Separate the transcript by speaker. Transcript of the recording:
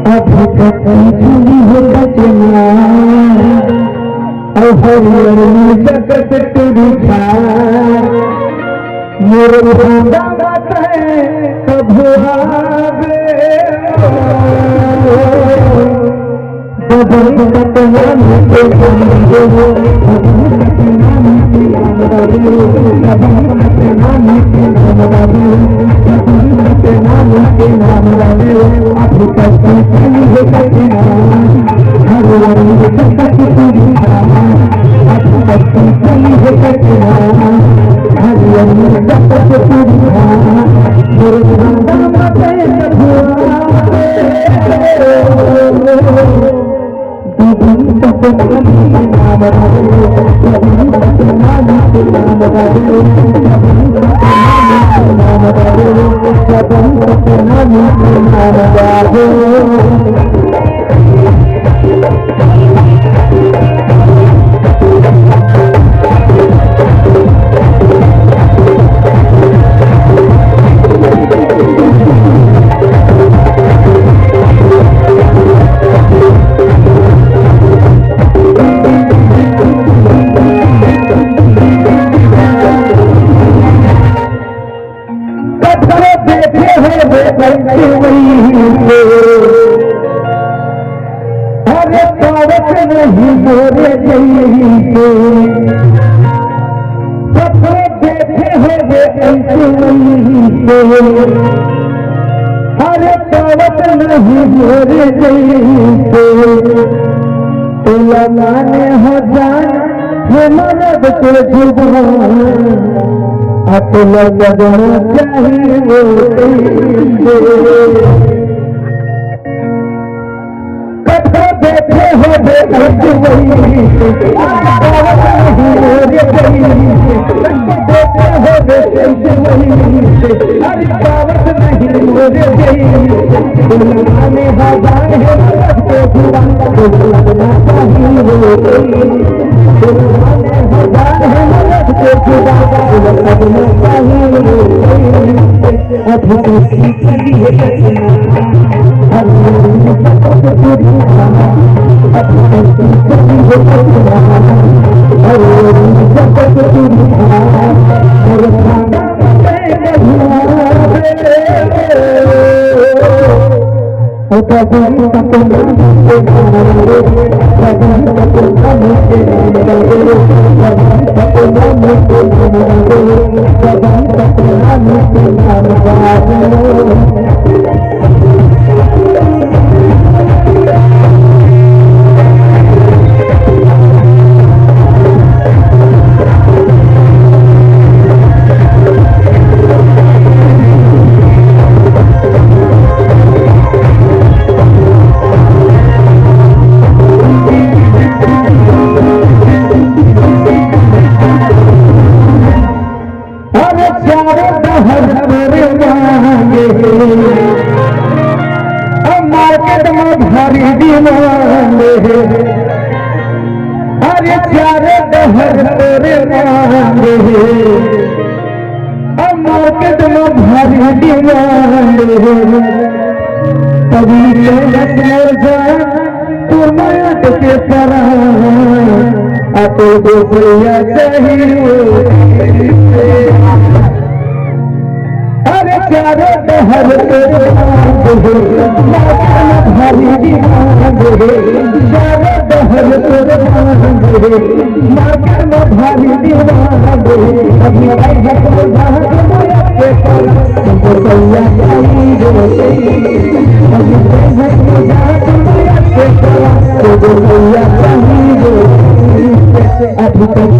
Speaker 1: अभी तक झूली हो बचना हरियर जगत तुरी मेरे भांडा बात है तब आवे अरे पावत नहीं मोरे बैठे हो वे ऐसे अरे पावत नहीं मोरे लगाने हो जान हे मरद के जुबान अकेला लगना चाहिए कठो बैठे हो बैठे वही बैठे हो बैठे वही अरे पावत नहीं मोरे लगाने हजार है मरद के जुबान लगना चाहिए हजार है मरद के जुबान लगना चाहिए अभी मार्केट में भारी डिमांड अरे चारे दहर तोरे मांग मार्केट में भारी डिमांड कभी तू मयट के परा तो दूसरिया चाहिए अरे चारे दहर तोरे भारी डिमांड चारे दहर तोरे मार्केट में भारी डिमांड अभी आई है अभी तक